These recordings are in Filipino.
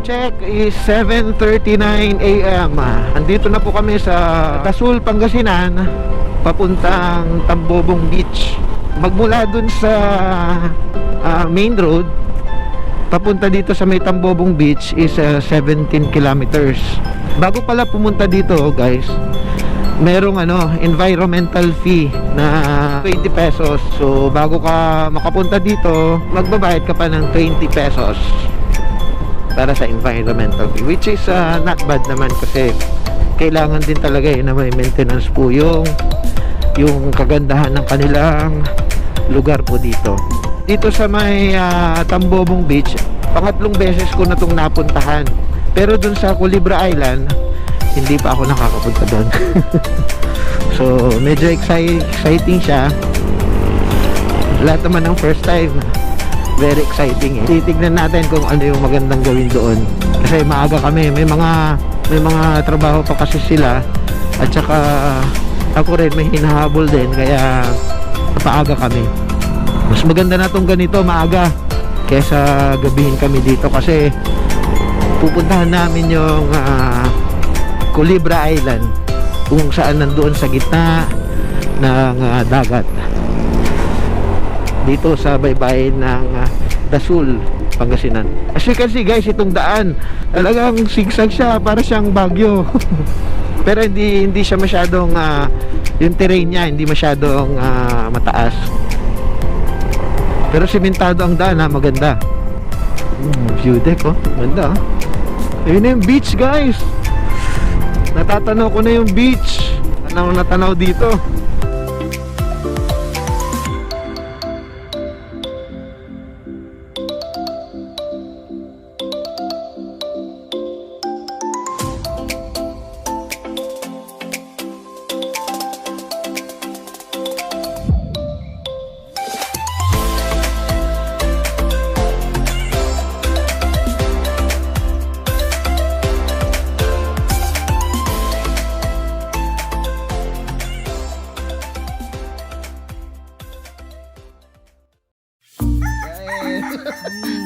check is 7:39 AM. Andito na po kami sa Dasol Pangasinan, papuntang Tambobong Beach. Magmula dun sa main road papunta dito sa may Tambobong Beach is 17 kilometers. Bago pala pumunta dito, guys, merong environmental fee na 20 pesos. So bago ka makapunta dito, magbabayad ka pa ng 20 pesos para sa environmental fee, which is not bad naman, kasi kailangan din talaga na may maintenance po yung kagandahan ng kanilang lugar po dito. Dito sa may Tambobong Beach, pangatlong beses ko na itong napuntahan. Pero dun sa Colibra Island, hindi pa ako nakakapunta doon. So medyo exciting siya. Lahat naman ng first time, very exciting eh. Titignan natin kung ano yung magandang gawin doon, kasi maaga kami, may mga trabaho pa kasi sila, at saka ako rin may hinahabol din, kaya napaaga kami. Mas maganda na tong ganito maaga kesa gabihin kami dito, kasi pupuntahan namin yung Colibra Island, kung saan nandoon sa gitna ng dagat, dito sa baybayin ng Dasol Pangasinan. As you can see, guys, itong daan talagang sigsag siya, para siyang Bagyo. Pero hindi siya masyadong yung terrain niya hindi masyadong mataas, pero simentado ang daan, maganda. View deck, ganda. Ayun na yung beach, guys. Natatanaw ko na yung beach. Tanaw na tanaw dito.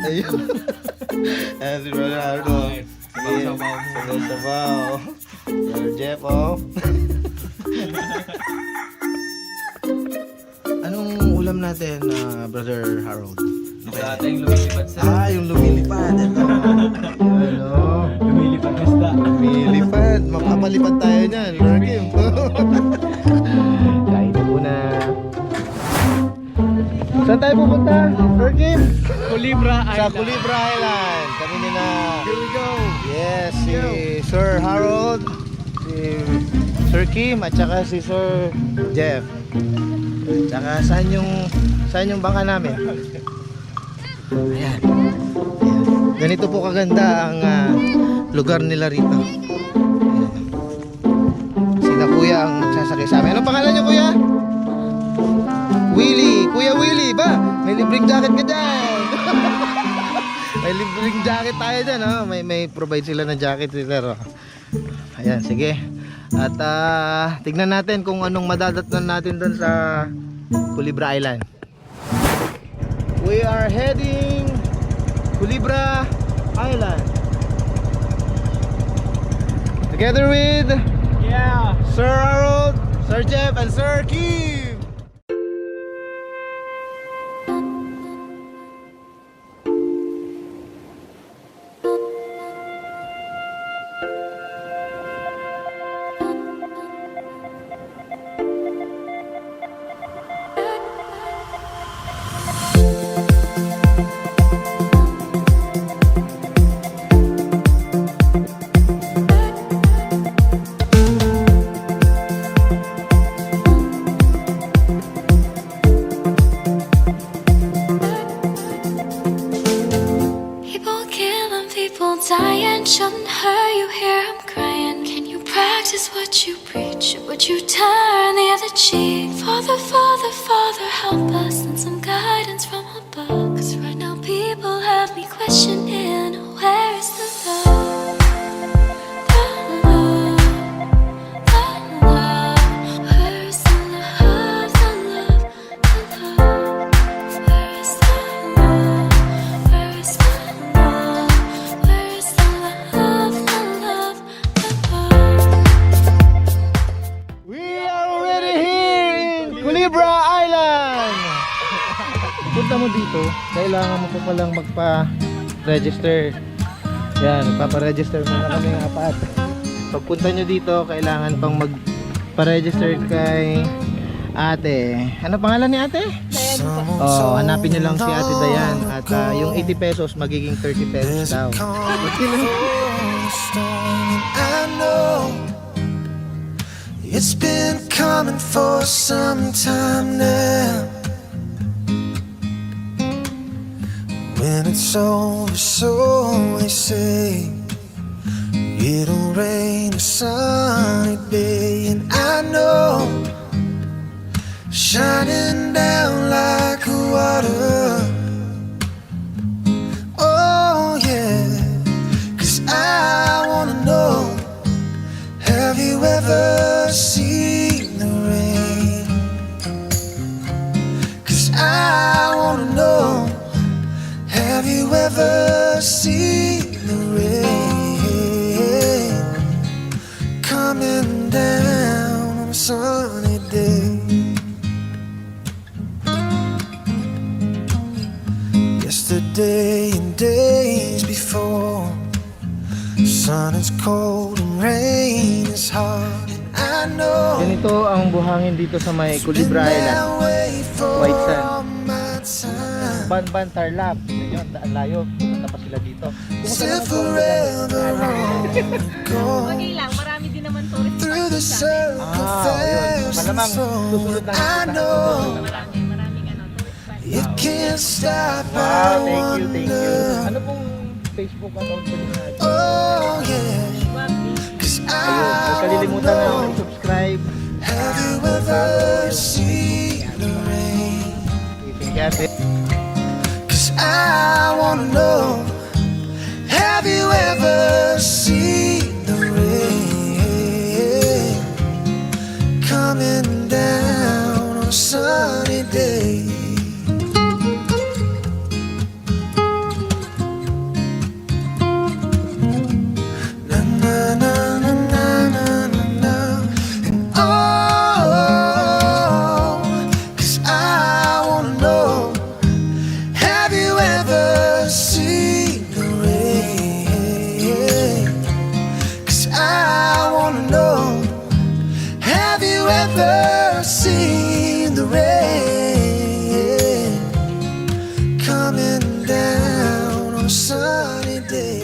Ayun. Ayan si Brother Harold. Sabaw-sabaw. Brother Jeff, Anong ulam natin, Brother Harold? Yung lumilipad sa... yung lumilipad. Lumilipad isda. Lumilipad. Mapapalipad tayo niyan. Lord Kim. Kain na muna. Saan tayo pupunta, Lord Kim? Colibra Island. Sa Colibra Island. Kami nila. Here we go. Yes, si Sir Harold, si Sir Kim, at saka si Sir Jeff. Tsaka saan yung bangka namin? Ayan. Ganito po kaganda ang lugar nila rito. Ayan. Sina Kuya ang magsasakay sa amin. Anong pangalan niyo, Kuya? Willie. Kuya Willie ba? May libreng jacket ka dyan. May libreng jacket tayo dyan, may provide sila ng jacket sila. Ayan, sige. At tignan natin kung anong madadatnan natin doon sa Colibra Island. We are heading Colibra Island together with Sir Harold, Sir Jeff, and Sir Kim. Dying, shouldn't hurt you, hear I'm crying. Can you practice what you preach? Or would you turn the other cheek? Father, Father, Father, help us, and some guidance from above. 'Cause right now people have me questioning, where is the love? The love, the love. Where is the love, the love, the love? Where is the love? Where is the love? Where is the mo dito, kailangan mo pa palang magpa-register. Yan, magpapa-register muna kami ng apat. Pagpunta nyo dito, kailangan pang magpa-register kay ate. Ano pangalan ni ate? Oh, hanapin nyo lang si ate Dayan. At yung 80 pesos magiging 30 pesos daw. It's been coming for some time now. When it's over, so they say, it'll rain a sunny day. And I know, shining down like water. Oh yeah, 'cause I wanna know, have you ever seen the rain? 'Cause I wanna know, have you ever seen the rain coming down on a sunny day? Yesterday and days before, sun is cold and rain is hard, and I know Ganito ang buhangin dito sa may Colibra Island. White sand. Banban Tarlac. Yun, daan layo. Pumunta pa sila dito. Kumusta naman po ang lugar? Okay lang, marami din naman tourist Through the spots sa atin. Yun. Malamang susunod na Maraming tourist spots. you can't stop. Wow, thank you. Ano pong Facebook account po nila? Oh yeah, 'cause Ayun, huwag kalilimutan na subscribe. have you ever seen the rain? Kasi 'Cause I wanna know, have you ever seen the rain coming down on a sunny day? Na na na na na na na na. And oh, 'cause I wanna know, have you ever seen the rain? 'Cause I wanna know, have you ever seen the rain coming down on a sunny day?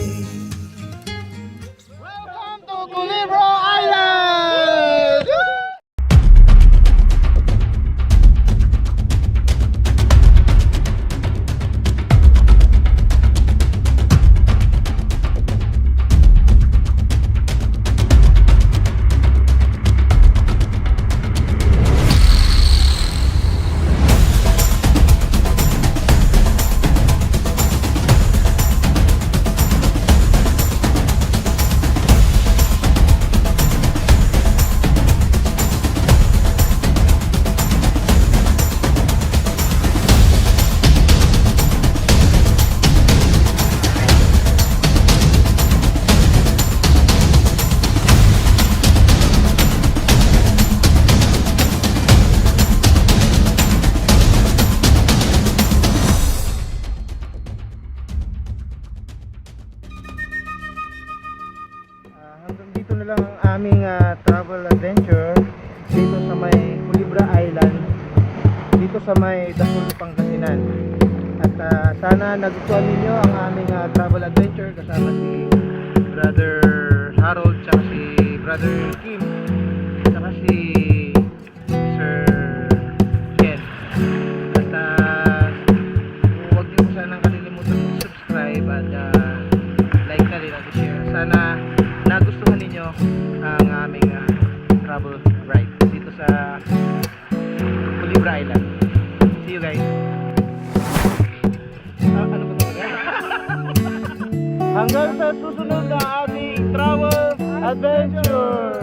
welcome to Colibra Island! Hanggang dito na lang ang aming travel adventure dito sa may Colibra Island, dito sa may Dasol Pangasinan. At sana nagustuhan ninyo ang aming travel adventure kasama si Brother Harold at si Brother Kim at si Sir Ken. At huwag niyo sanang kalilimutan mag-subscribe at like na rin at share. Sana nagustuhan ninyo ang aming travel ride dito sa Colibra Island. See you guys. Ano ba talaga? Hanggang sa susunod na aming travel adventure.